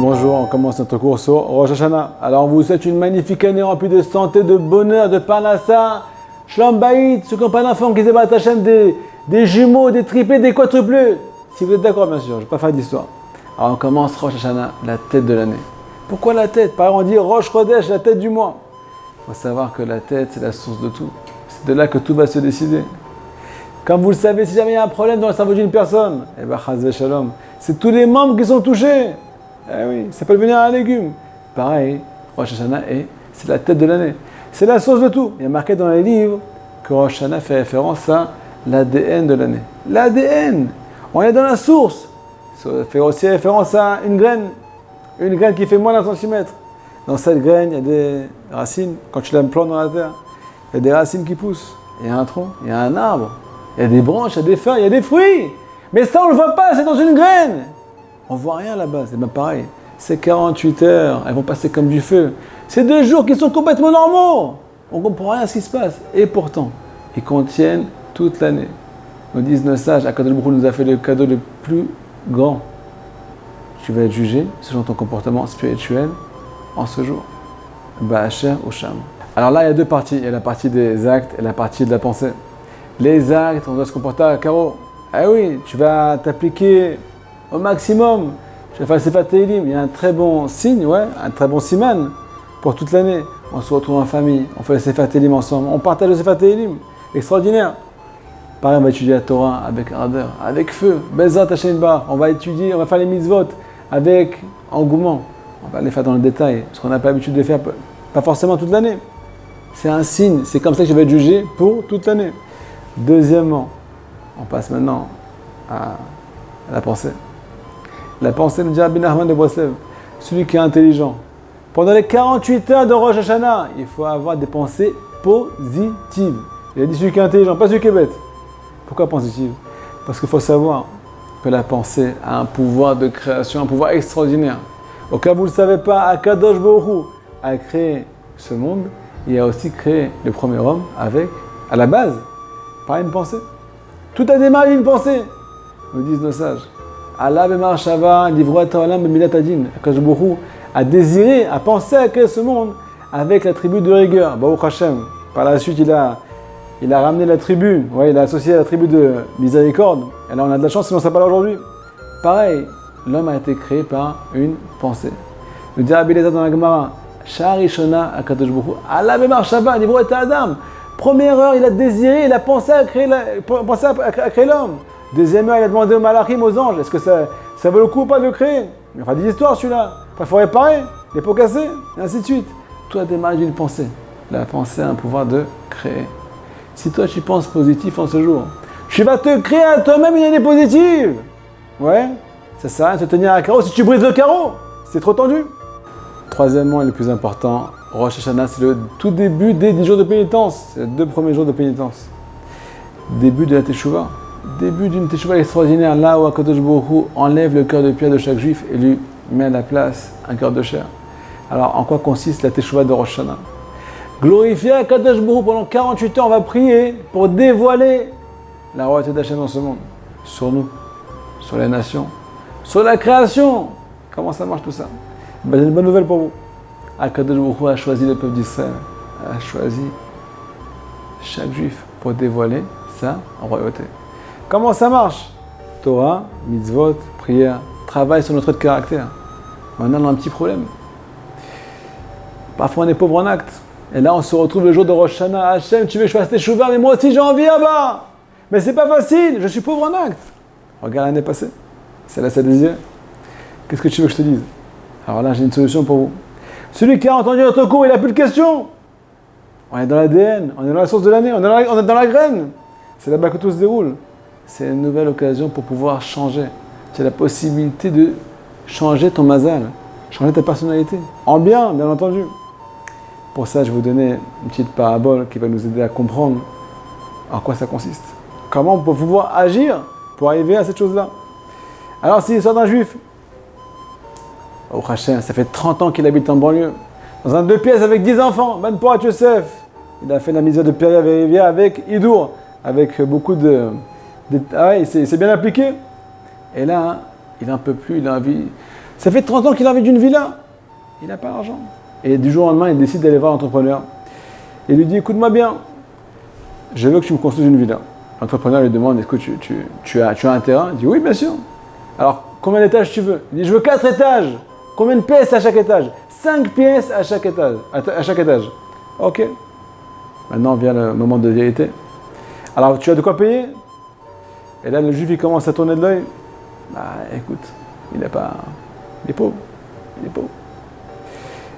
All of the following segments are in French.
Bonjour, on commence notre cours sur Rosh Hashanah. Alors, on vous souhaite une magnifique année remplie de santé, de bonheur, de parnassa, shalom bayit, ceux qui n'ont pas d'enfants, qui débattent Hachem, des jumeaux, des triplés, des quadruplés. Si vous êtes d'accord, bien sûr, je ne vais pas faire d'histoire. Alors, on commence Rosh Hashanah, la tête de l'année. Pourquoi la tête? Par exemple, on dit Rosh Chodesh, la tête du mois. Il faut savoir que la tête, c'est la source de tout. C'est de là que tout va se décider. Comme vous le savez, si jamais il y a un problème dans le cerveau d'une personne, eh bien, chas v'shalom, c'est tous les membres qui sont touchés. Eh oui, ça peut devenir un légume. Pareil, Rosh Hashanah, c'est la tête de l'année. C'est la source de tout. Il y a marqué dans les livres que Rosh Hashanah fait référence à l'ADN de l'année. L'ADN, on est dans la source. Ça fait aussi référence à une graine qui fait moins d'un centimètre. Dans cette graine, il y a des racines. Quand tu la plantes dans la terre, il y a des racines qui poussent. Il y a un tronc, il y a un arbre, il y a des branches, il y a des feuilles, il y a des fruits. Mais ça, on ne le voit pas, c'est dans une graine. On ne voit rien là-bas, c'est bien pareil. C'est 48 heures, elles vont passer comme du feu. C'est 2 jours qui sont complètement normaux. On ne comprend rien à ce qui se passe. Et pourtant, ils contiennent toute l'année. Nous disent nos sages, Akadosh Baruch Hu nous a fait le cadeau le plus grand. Tu vas être jugé selon ton comportement spirituel en ce jour. Ba'asher ou Sham. Alors là, il y a 2 parties. Il y a la partie des actes et la partie de la pensée. Les actes, on doit se comporter à carreau. Ah oui, tu vas t'appliquer au maximum. Je vais faire le Sefer Tehillim. Il y a un très bon signe, un très bon siman pour toute l'année. On se retrouve en famille, on fait le Sefer Tehillim ensemble, on partage le Sefer Tehillim. Extraordinaire. Pareil, on va étudier la Torah avec ardeur, avec feu. Bezrat Hashem Bar. On va étudier, on va faire les mitzvot avec engouement. On va les faire dans le détail, ce qu'on n'a pas l'habitude de faire, pas forcément toute l'année. C'est un signe, c'est comme ça que je vais être jugé pour toute l'année. Deuxièmement, on passe maintenant à la pensée. La pensée, nous dit Rabbi Nachman de Breslev, celui qui est intelligent. Pendant les 48 heures de Rosh Hashanah, il faut avoir des pensées positives. Il a dit celui qui est intelligent, pas celui qui est bête. Pourquoi positive? Parce qu'il faut savoir que la pensée a un pouvoir de création, un pouvoir extraordinaire. Au cas où vous ne le savez pas, Akadosh Baruch Hu a créé ce monde et a aussi créé le premier homme avec, à la base, par une pensée. Tout a démarré d'une pensée, nous disent nos sages. Allah b'mar shava livroit ta'olam b'milat adin. Akadosh Baruch Hu a désiré, a pensé à créer ce monde avec la tribu de rigueur, Baruch Hashem. Par la suite, il a ramené la tribu, il a associé la tribu de miséricorde. Et là, on a de la chance, sinon on ne serait pas là aujourd'hui. Pareil, l'homme a été créé par une pensée. Nous dit Rabbi Eliezer dans la Gemara, Sha'arishona Akadosh Baruch Hu, Allah b'mar shava livroit ta'adam. Première heure, il a désiré, il a pensé à créer l'homme. Deuxième heure, il a demandé aux malachim, aux anges, est-ce que ça vaut le coup ou pas de le créer? Il y a des histoires celui-là. Il faut réparer, les pots cassés, et ainsi de suite. Tout a démarré d'une pensée. La pensée a un pouvoir de créer. Si toi tu penses positif en ce jour, tu vas te créer à toi-même une année positive. Ça sert à rien de se tenir à un carreau si tu brises le carreau. C'est trop tendu. Troisièmement et le plus important, Rosh Hashanah, c'est le tout début des 10 jours de pénitence. C'est les 2 premiers jours de pénitence. Début de la Teshuvah. Début d'une Teshuvah extraordinaire, là où Akadosh Baruch Hu enlève le cœur de pierre de chaque juif et lui met à la place un cœur de chair. Alors, en quoi consiste la Teshuvah de Rosh Hashanah? Glorifier Akadosh Baruch Hu pendant 48 heures, on va prier pour dévoiler la royauté d'Hachem dans ce monde. Sur nous, sur les nations, sur la création. Comment ça marche tout ça? J'ai une bonne nouvelle pour vous. Akadosh Baruch Hu a choisi le peuple d'Israël, a choisi chaque juif pour dévoiler sa royauté. Comment ça marche? Torah, mitzvot, prière, travail sur notre trait de caractère. Maintenant, on a un petit problème. Parfois, on est pauvre en acte. Et là, on se retrouve le jour de Rosh Hashanah. Hachem, tu veux que je fasse tes chouvas, mais moi aussi j'ai envie là-bas. Mais c'est pas facile, je suis pauvre en acte. Regarde l'année passée. C'est là, ça désir. Qu'est-ce que tu veux que je te dise? Alors là, j'ai une solution pour vous. Celui qui a entendu notre cours, il n'a plus de questions. On est dans l'ADN, on est dans la source de l'année, on est dans la graine. C'est là-bas que tout se déroule. C'est une nouvelle occasion pour pouvoir changer. Tu as la possibilité de changer ton mazal, changer ta personnalité. En bien, bien entendu. Pour ça, je vais vous donner une petite parabole qui va nous aider à comprendre en quoi ça consiste. Comment on peut pouvoir agir pour arriver à cette chose-là. Alors, c'est l'histoire d'un juif. Au Hachem, ça fait 30 ans qu'il habite en banlieue. Dans un 2 pièces avec 10 enfants. Ben Porat Yosef. Il a fait la misère de Péria Vérivia avec Idour. Avec beaucoup il s'est bien appliqué. Et là, il n'en peut plus, il a envie Ça fait 30 ans qu'il a envie d'une villa. Il n'a pas l'argent. Et du jour au lendemain, il décide d'aller voir l'entrepreneur. Il lui dit, écoute-moi bien, je veux que tu me construises une villa. L'entrepreneur lui demande, est-ce que tu as un terrain? Il dit, oui, bien sûr. Alors, combien d'étages tu veux? Il dit, je veux 4 étages. Combien de pièces à chaque étage? 5 pièces à chaque étage. Ok. Maintenant vient le moment de vérité. Alors, tu as de quoi payer? Et là, le juif, il commence à tourner de l'œil. Bah, écoute, il est pauvre. Il est pauvre.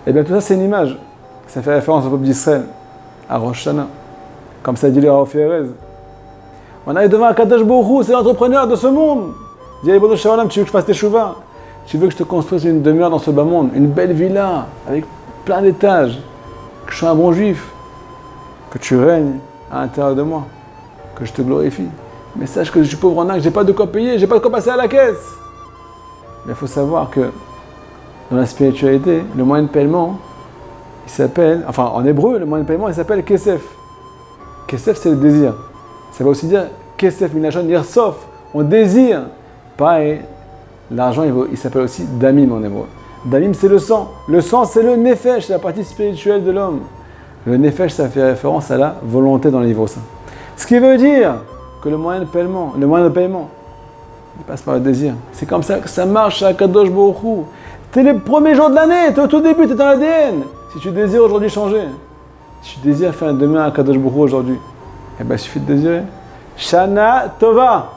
Et bien, tout ça, c'est une image. Ça fait référence au peuple d'Israël, à Rosh Hashanah. Comme ça dit le Rav Erez. On arrive devant Akadosh Baruch Hu, c'est l'entrepreneur de ce monde. Il dit, Ribono Shel Olam, tu veux que je fasse tes chouvas? Tu veux que je te construise une demeure dans ce bas monde, une belle villa, avec plein d'étages, que je sois un bon juif, que tu règnes à l'intérieur de moi, que je te glorifie. Mais sache que je suis pauvre en âge, que j'ai pas de quoi payer, j'ai pas de quoi passer à la caisse. Mais il faut savoir que dans la spiritualité, le moyen de paiement, il s'appelle, enfin en hébreu, le moyen de paiement, il s'appelle kesef. Kesef, c'est le désir. Ça veut aussi dire kesef, minachon, yirsof, on désire. Pareil, l'argent, il s'appelle aussi damim en hébreu. Damim, c'est le sang. Le sang, c'est le nefesh, c'est la partie spirituelle de l'homme. Le nefesh, ça fait référence à la volonté dans les livres saints. Ce qui veut dire que le moyen de paiement, il passe par le désir. C'est comme ça que ça marche à Kadosh Baruch Hu. T'es les premiers jours de l'année, t'es au tout début, t'es dans l'ADN. Si tu désires aujourd'hui changer, si tu désires faire demain à Kadosh Baruch Hu aujourd'hui, eh bien, il suffit de désirer. Shana Tova.